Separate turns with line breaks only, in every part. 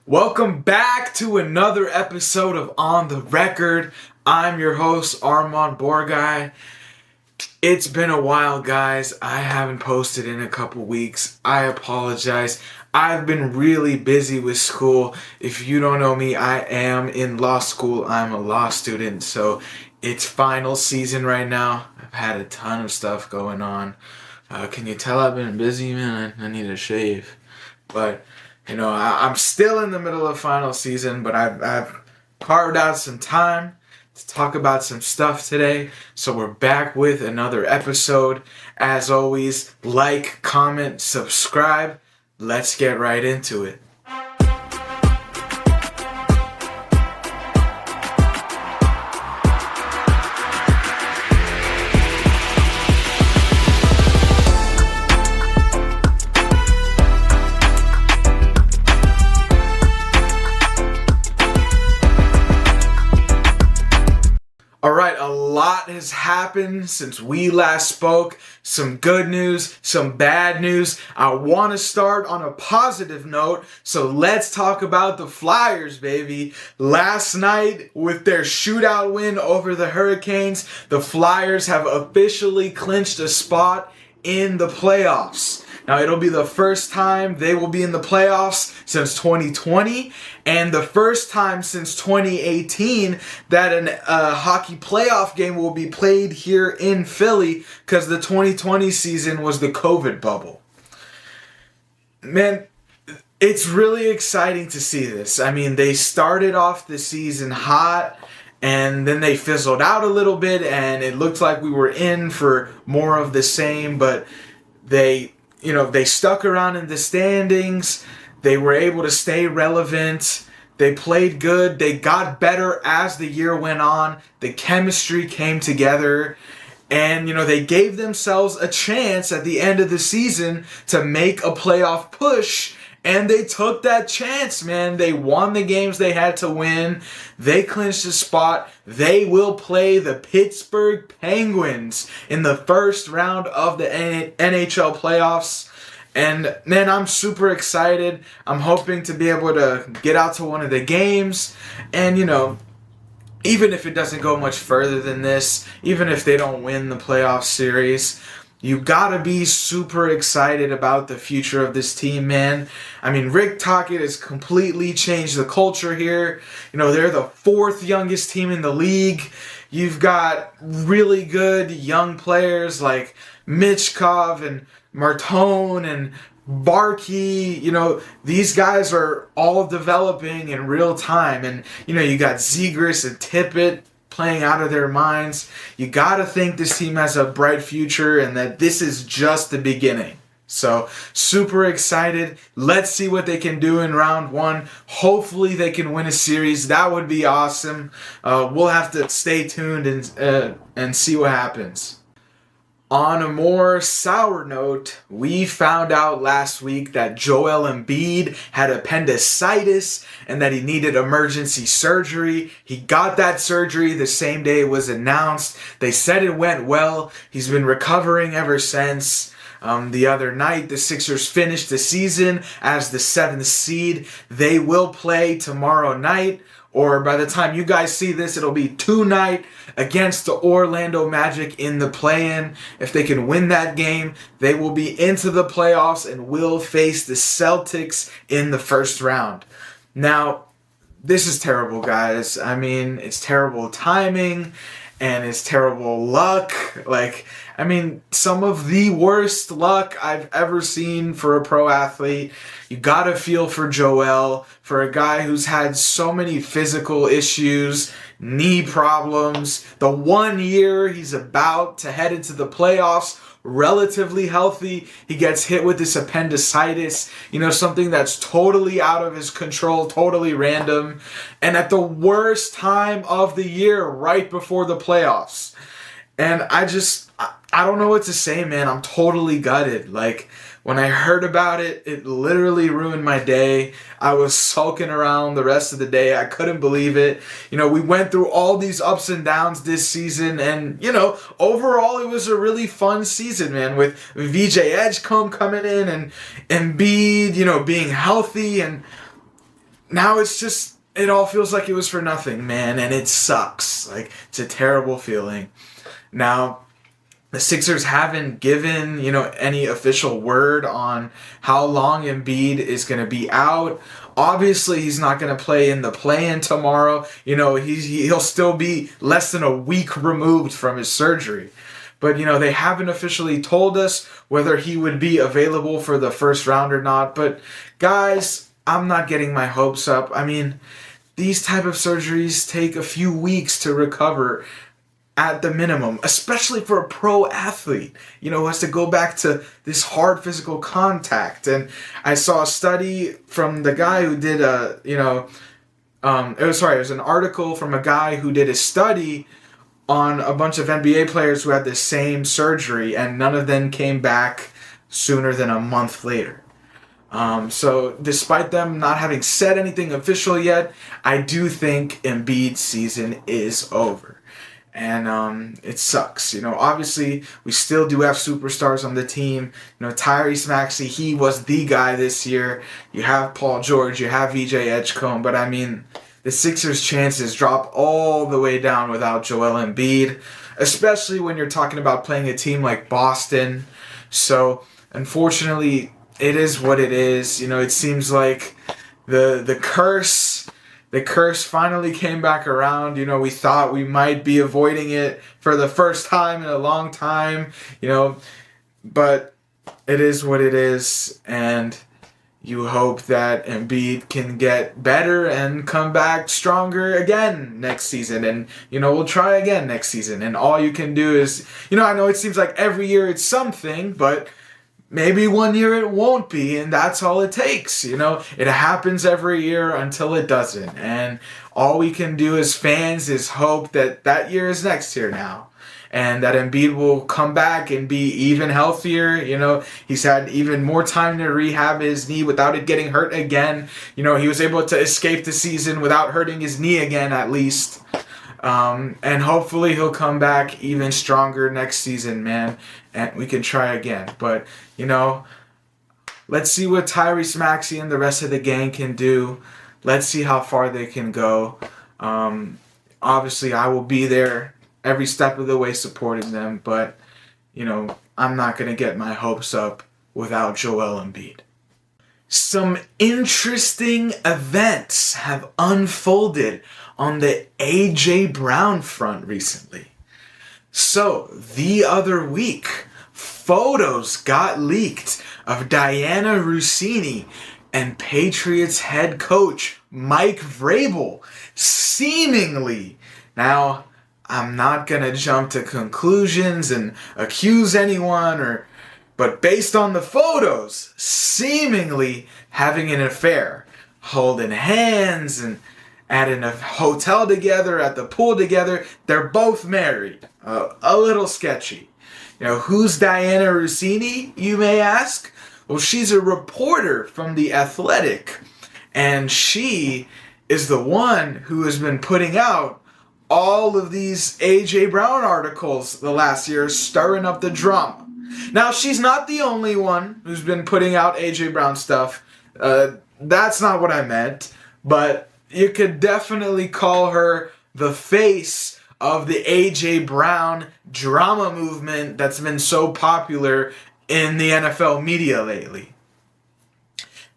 Welcome back to another episode of On the Record. I'm your host, Armand Borgai. It's been a while, guys. I haven't posted in a couple weeks. I apologize. I've been really busy with school. If you don't know me, I am in law school. I'm a law student, so it's final season right now. I've had a ton of stuff going on. Can you tell I've been busy, man? I need a shave. But I'm still in the middle of final season, but I've carved out some time to talk about some stuff today. So we're back with another episode. As always, like, comment, subscribe. Let's get right into it. Alright, a lot has happened since we last spoke. Some good news, some bad news. I want to start on a positive note, so let's talk about the Flyers, baby. Last night, with their shootout win over the Hurricanes, the Flyers have officially clinched a spot in the playoffs. Now, it'll be the first time they will be in the playoffs since 2020, and the first time since 2018 that a hockey playoff game will be played here in Philly, because the 2020 season was the COVID bubble. Man, it's really exciting to see this. I mean, they started off the season hot, and then they fizzled out a little bit, and it looked like we were in for more of the same, but they stuck around in the standings. They were able to stay relevant. They played good. They got better as the year went on. The chemistry came together. And, they gave themselves a chance at the end of the season to make a playoff push. And they took that chance, man. They won the games they had to win. They clinched a spot. They will play the Pittsburgh Penguins in the first round of the NHL playoffs. And, man, I'm super excited. I'm hoping to be able to get out to one of the games. And, even if it doesn't go much further than this, even if they don't win the playoff series, you gotta be super excited about the future of this team, man. I mean, Rick Tocchet has completely changed the culture here. They're the fourth youngest team in the league. You've got really good young players like Michkov and Martone and Barkey. These guys are all developing in real time. And, you got Zegras and Tippett playing out of their minds. You gotta think this team has a bright future and that this is just the beginning. So, super excited. Let's see what they can do in round one. Hopefully they can win a series. That would be awesome. We'll have to stay tuned and see what happens. On a more sour note, we found out last week that Joel Embiid had appendicitis and that he needed emergency surgery. He got that surgery the same day it was announced. They said it went well. He's been recovering ever since. The other night, the Sixers finished the season as the 7th seed. They will play tomorrow night, or by the time you guys see this, it'll be tonight against the Orlando Magic in the play-in. If they can win that game, they will be into the playoffs and will face the Celtics in the first round. Now, this is terrible, guys. I mean, it's terrible timing and it's terrible luck. Some of the worst luck I've ever seen for a pro athlete. You gotta feel for Joel, for a guy who's had so many physical issues, knee problems. The 1 year he's about to head into the playoffs, relatively healthy, he gets hit with this appendicitis, something that's totally out of his control, totally random, and at the worst time of the year, right before the playoffs. And I don't know what to say, man. I'm totally gutted. When I heard about it, it literally ruined my day. I was sulking around the rest of the day. I couldn't believe it. We went through all these ups and downs this season, and, overall it was a really fun season, man, with VJ Edgecombe coming in and Embiid, being healthy, and now it's just, it all feels like it was for nothing, man, and it sucks. Like, it's a terrible feeling. Now, the Sixers haven't given, any official word on how long Embiid is going to be out. Obviously, he's not going to play in the play-in tomorrow. He'll still be less than a week removed from his surgery. But, they haven't officially told us whether he would be available for the first round or not. But, guys, I'm not getting my hopes up. I mean, these type of surgeries take a few weeks to recover at the minimum, especially for a pro athlete, who has to go back to this hard physical contact. And I saw a study from the guy who did it was an article from a guy who did a study on a bunch of NBA players who had the same surgery, and none of them came back sooner than a month later. So despite them not having said anything official yet, I do think Embiid's season is over. And it sucks. Obviously, we still do have superstars on the team. Tyrese Maxey, he was the guy this year. You have Paul George, you have VJ Edgecombe. But, I mean, the Sixers' chances drop all the way down without Joel Embiid, especially when you're talking about playing a team like Boston. So, unfortunately, it is what it is. It seems like the curse finally came back around. We thought we might be avoiding it for the first time in a long time, but it is what it is, and you hope that Embiid can get better and come back stronger again next season, and, we'll try again next season, and all you can do is, I know it seems like every year it's something, but maybe one year it won't be, and that's all it takes. It happens every year until it doesn't. And all we can do as fans is hope that year is next year now. And that Embiid will come back and be even healthier. He's had even more time to rehab his knee without it getting hurt again. He was able to escape the season without hurting his knee again, at least. And hopefully he'll come back even stronger next season, man. And we can try again. But, let's see what Tyrese Maxey and the rest of the gang can do. Let's see how far they can go. Obviously, I will be there every step of the way supporting them. But, I'm not going to get my hopes up without Joel Embiid. Some interesting events have unfolded on the A.J. Brown front recently. So, the other week, photos got leaked of Diana Russini and Patriots head coach Mike Vrabel seemingly. Now, I'm not going to jump to conclusions and accuse anyone, but based on the photos, seemingly having an affair, holding hands and at a hotel together, at the pool together. They're both married. A little sketchy. Who's Diana Russini, you may ask? Well, she's a reporter from The Athletic, and she is the one who has been putting out all of these A.J. Brown articles the last year, stirring up the drama. Now, she's not the only one who's been putting out A.J. Brown stuff. That's not what I meant, but you could definitely call her the face of the A.J. Brown drama movement that's been so popular in the NFL media lately.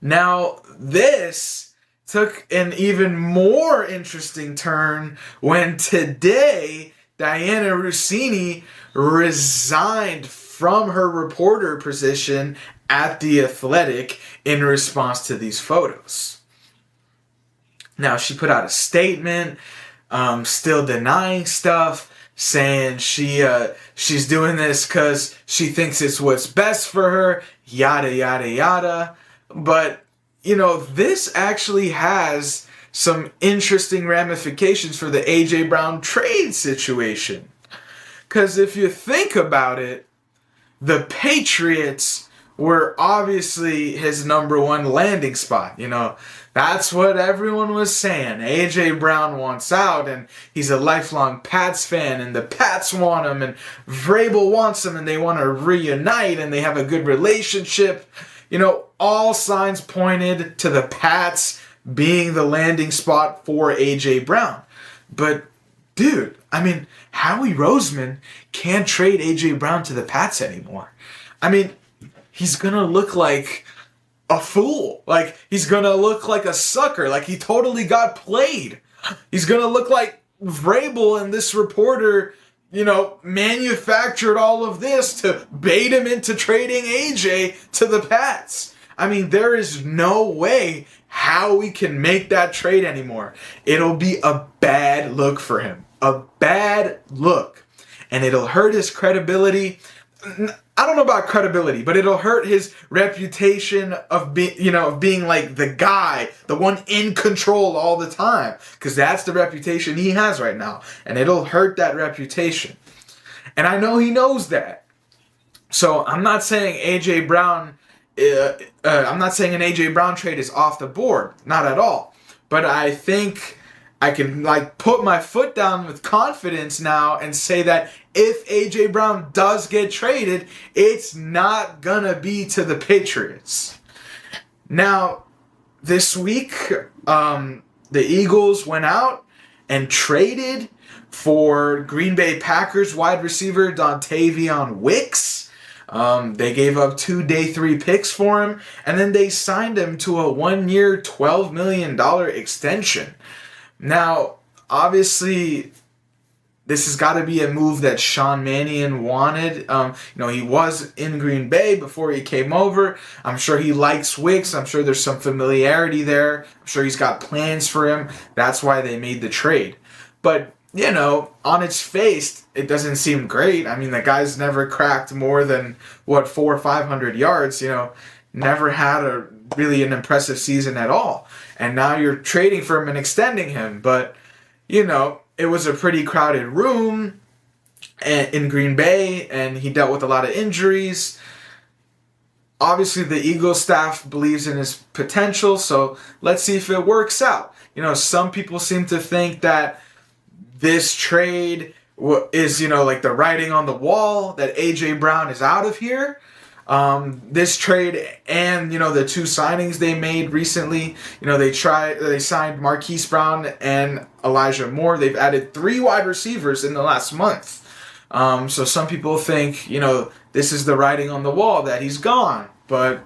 Now, this took an even more interesting turn when today Diana Russini resigned from her reporter position at The Athletic in response to these photos. Now, she put out a statement, still denying stuff, saying she's doing this because she thinks it's what's best for her, yada, yada, yada. But, this actually has some interesting ramifications for the A.J. Brown trade situation. Because if you think about it, the Patriots were obviously his number one landing spot. That's what everyone was saying. A.J. Brown wants out, and he's a lifelong Pats fan, and the Pats want him, and Vrabel wants him, and they want to reunite, and they have a good relationship. All signs pointed to the Pats being the landing spot for A.J. Brown. But, dude, I mean, Howie Roseman can't trade A.J. Brown to the Pats anymore. I mean, he's going to look like a fool. Like, he's going to look like a sucker. Like, he totally got played. He's going to look like Vrabel and this reporter, manufactured all of this to bait him into trading AJ to the Pats. I mean, there is no way how we can make that trade anymore. It'll be a bad look for him. A bad look. And it'll hurt his credibility. I don't know about credibility, but it'll hurt his reputation of being like the guy, the one in control all the time, because that's the reputation he has right now, and it'll hurt that reputation. And I know he knows that. So I'm not saying AJ Brown. I'm not saying an AJ Brown trade is off the board, not at all. But I think I can put my foot down with confidence now and say that if AJ Brown does get traded, it's not gonna be to the Patriots. Now, this week, the Eagles went out and traded for Green Bay Packers wide receiver Dontavion Wicks. They gave up 2 day 3 picks for him, and then they signed him to a 1-year, $12 million extension. Now, obviously, this has got to be a move that Sean Mannion wanted. He was in Green Bay before he came over. I'm sure he likes Wicks. I'm sure there's some familiarity there. I'm sure he's got plans for him. That's why they made the trade. But, on its face, it doesn't seem great. I mean, the guy's never cracked more than, 400 or 500 yards, never had an impressive season at all. And now you're trading for him and extending him. But, it was a pretty crowded room in Green Bay, and he dealt with a lot of injuries. Obviously, the Eagles staff believes in his potential, so let's see if it works out. Some people seem to think that this trade is, the writing on the wall, that A.J. Brown is out of here. This trade and, the 2 signings they made recently, they signed Marquise Brown and Elijah Moore. They've added 3 wide receivers in the last month. So some people think, this is the writing on the wall that he's gone. But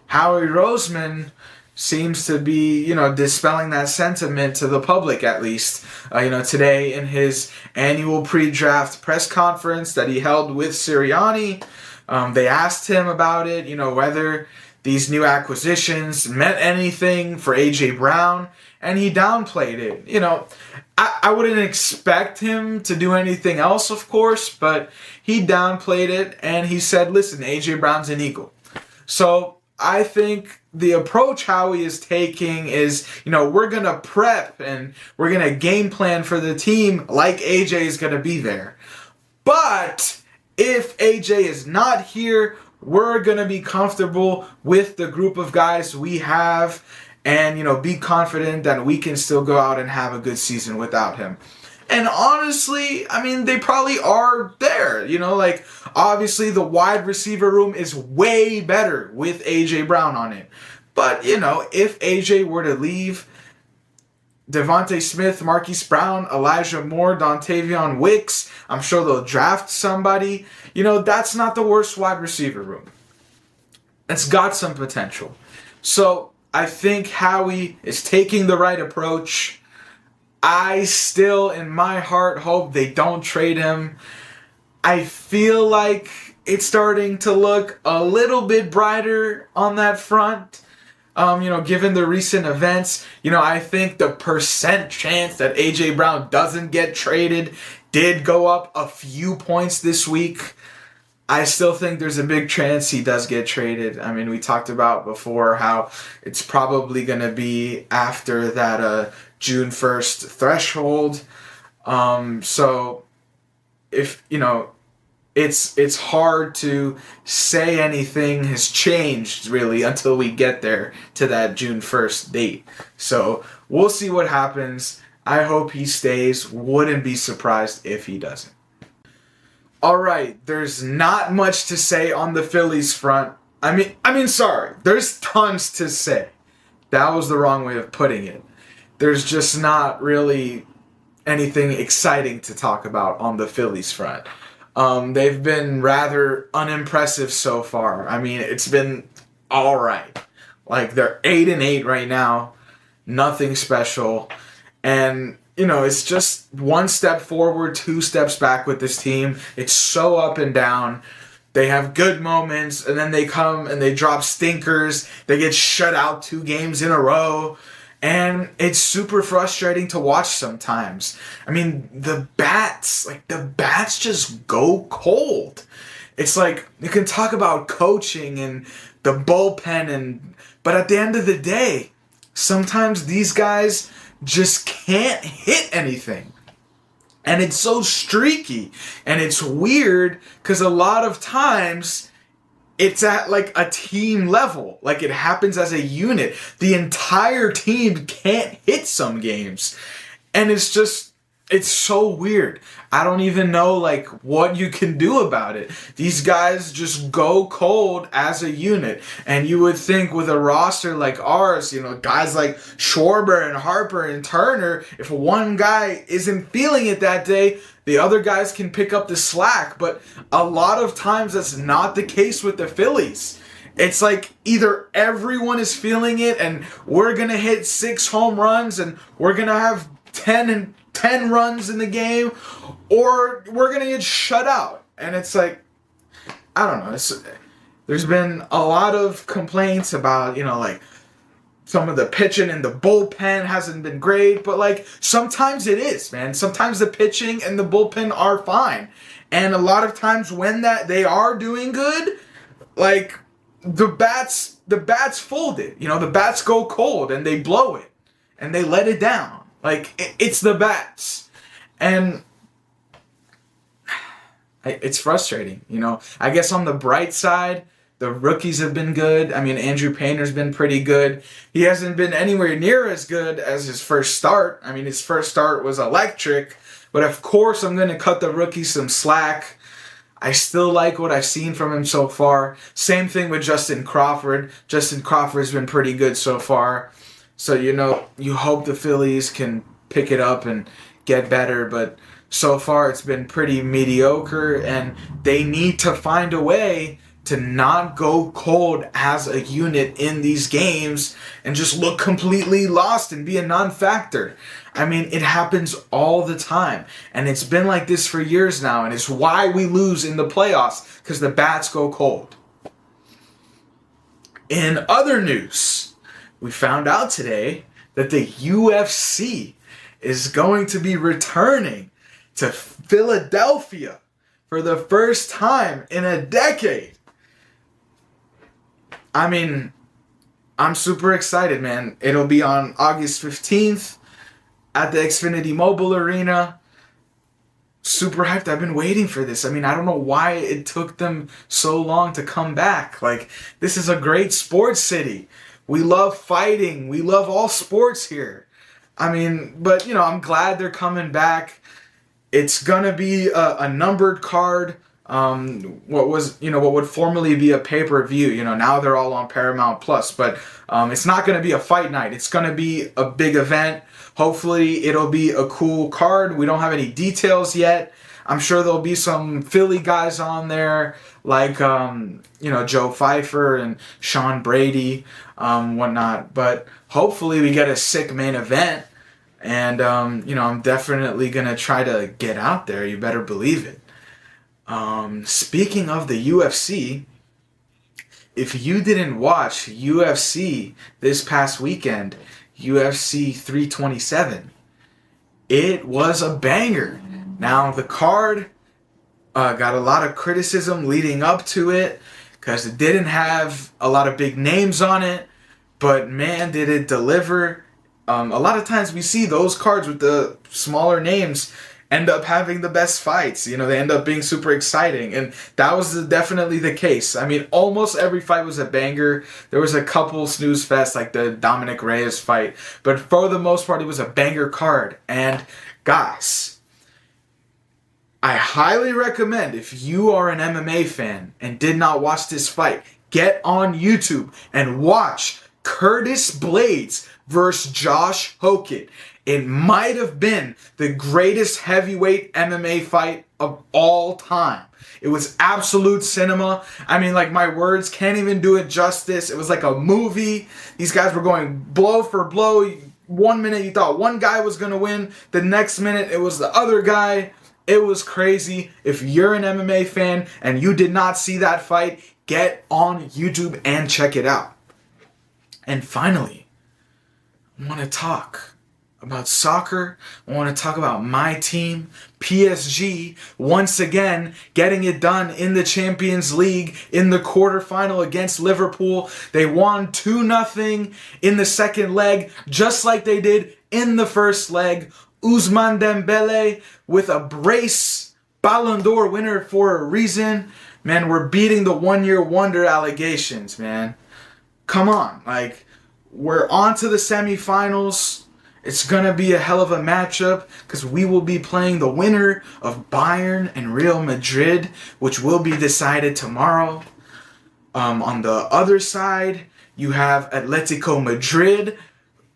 Howie Roseman seems to be, dispelling that sentiment to the public at least. Today in his annual pre-draft press conference that he held with Sirianni, they asked him about it, whether these new acquisitions meant anything for A.J. Brown, and he downplayed it. I wouldn't expect him to do anything else, of course, but he downplayed it, and he said, listen, A.J. Brown's an Eagle. So I think the approach Howie is taking is, we're going to prep and we're going to game plan for the team like A.J. is going to be there. But if AJ is not here, we're going to be comfortable with the group of guys we have and, be confident that we can still go out and have a good season without him. And honestly, I mean, they probably are there. Obviously the wide receiver room is way better with AJ Brown on it. But, if AJ were to leave, Devontae Smith, Marquise Brown, Elijah Moore, Dontavion Wicks, I'm sure they'll draft somebody. That's not the worst wide receiver room. It's got some potential. So I think Howie is taking the right approach. I still, in my heart, hope they don't trade him. I feel like it's starting to look a little bit brighter on that front. Given the recent events, I think the percent chance that A.J. Brown doesn't get traded did go up a few points this week. I still think there's a big chance he does get traded. I mean, we talked about before how it's probably going to be after that June 1st threshold. So if, it's hard to say anything has changed, really, until we get there to that June 1st date. So we'll see what happens. I hope he stays. Wouldn't be surprised if he doesn't. All right, there's not much to say on the Phillies front. Sorry, there's tons to say. That was the wrong way of putting it. There's just not really anything exciting to talk about on the Phillies front. They've been rather unimpressive so far. I mean, it's been all right. Like, they're 8-8 right now. Nothing special. And, it's just one step forward, two steps back with this team. It's so up and down. They have good moments, and then they come and they drop stinkers. They get shut out 2 games in a row. And it's super frustrating to watch sometimes. I mean, the bats just go cold. It's like, you can talk about coaching and the bullpen, but at the end of the day, sometimes these guys just can't hit anything. And it's so streaky. And it's weird because a lot of times it's at like a team level. Like, it happens as a unit. The entire team can't hit some games. And it's so weird. I don't even know like what you can do about it. These guys just go cold as a unit. And you would think with a roster like ours, guys like Schwarber and Harper and Turner, if one guy isn't feeling it that day, the other guys can pick up the slack. But a lot of times that's not the case with the Phillies. It's like either everyone is feeling it and we're going to hit 6 home runs and we're going to have 10 runs in the game, or we're going to get shut out. And it's like, I don't know. There's been a lot of complaints about, like some of the pitching and the bullpen hasn't been great, but like sometimes it is, man. Sometimes the pitching and the bullpen are fine. And a lot of times when they are doing good, like the bats fold it. The bats go cold and they blow it and they let it down. Like, it's the bats. And it's frustrating, I guess on the bright side, the rookies have been good. I mean, Andrew Painter's been pretty good. He hasn't been anywhere near as good as his first start. I mean, his first start was electric. But of course, I'm going to cut the rookies some slack. I still like what I've seen from him so far. Same thing with Justin Crawford. Justin Crawford's been pretty good so far. So, you hope the Phillies can pick it up and get better. But so far, it's been pretty mediocre. And they need to find a way to not go cold as a unit in these games and just look completely lost and be a non-factor. I mean, it happens all the time. And it's been like this for years now. And it's why we lose in the playoffs, because the bats go cold. In other news, we found out today that the UFC is going to be returning to Philadelphia for the first time in a decade. I mean, I'm super excited, man. It'll be on August 15th at the Xfinity Mobile Arena. Super hyped. I've been waiting for this. I mean, I don't know why it took them so long to come back. Like, this is a great sports city. We love fighting. We love all sports here. I mean, but, I'm glad they're coming back. It's going to be a numbered card. What would formerly be a pay-per-view. Now they're all on Paramount Plus. But it's not going to be a fight night. It's going to be a big event. Hopefully, it'll be a cool card. We don't have any details yet. I'm sure there'll be some Philly guys on there, like, Joe Pfeiffer and Sean Brady, whatnot. But hopefully we get a sick main event. And, I'm definitely going to try to get out there. You better believe it. Speaking of the UFC, if you didn't watch UFC this past weekend, UFC 327, it was a banger. Now, the card got a lot of criticism leading up to it because it didn't have a lot of big names on it, but man, did it deliver. A lot of times we see those cards with the smaller names end up having the best fights. They end up being super exciting, and that was definitely the case. I mean, almost every fight was a banger. There was a couple snooze fest, like the Dominic Reyes fight, but for the most part, it was a banger card. And guys, I highly recommend, if you are an MMA fan and did not watch this fight, get on YouTube and watch Curtis Blades versus Josh Hogan. It might have been the greatest heavyweight MMA fight of all time. It was absolute cinema. I mean, like, my words can't even do it justice. It was like a movie. These guys were going blow for blow. 1 minute you thought one guy was going to win. The next minute it was the other guy. It was crazy. If you're an MMA fan and you did not see that fight, get on YouTube and check it out. And finally, I want to talk about soccer. I want to talk about my team, PSG, once again getting it done in the Champions League in the quarterfinal against Liverpool. They won 2-0 in the second leg, just like they did in the first leg. Ousmane Dembele with a brace, Ballon d'Or winner for a reason. Man, we're beating the one-year wonder allegations, man. Come on, like, we're on to the semifinals. It's going to be a hell of a matchup because we will be playing the winner of Bayern and Real Madrid, which will be decided tomorrow. On the other side, you have Atletico Madrid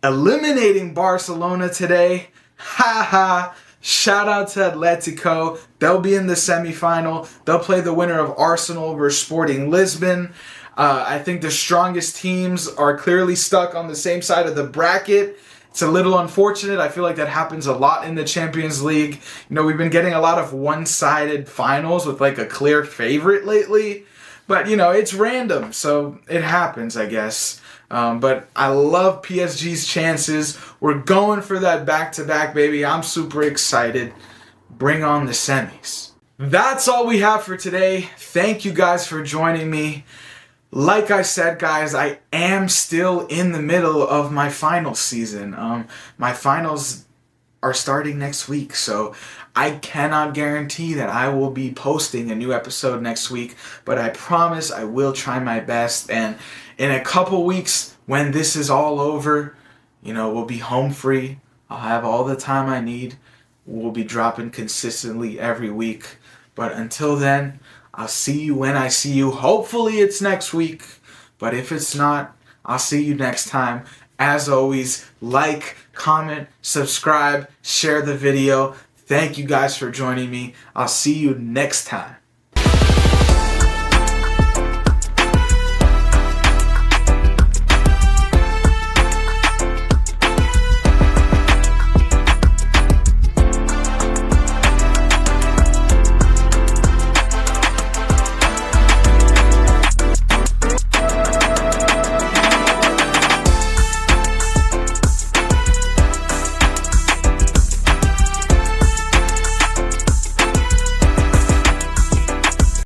eliminating Barcelona today. Ha! Shout out to Atletico. They'll be in the semifinal. They'll play the winner of Arsenal versus Sporting Lisbon. I think the strongest teams are clearly stuck on the same side of the bracket. It's a little unfortunate. I feel like that happens a lot in the Champions League. You know, we've been getting a lot of one-sided finals with like a clear favorite lately. But, you know, it's random, so it happens, I guess. But I love PSG's chances. We're going for that back-to-back, baby. I'm super excited. Bring on the semis. That's all we have for today. Thank you guys for joining me. Like I said, guys, I am still in the middle of my finals season. My finals are starting next week, so I cannot guarantee that I will be posting a new episode next week, but I promise I will try my best. And in a couple weeks, when this is all over, you know, we'll be home free. I'll have all the time I need. We'll be dropping consistently every week. But until then, I'll see you when I see you. Hopefully it's next week, but if it's not, I'll see you next time. As always, like, comment, subscribe, share the video. Thank you guys for joining me. I'll see you next time.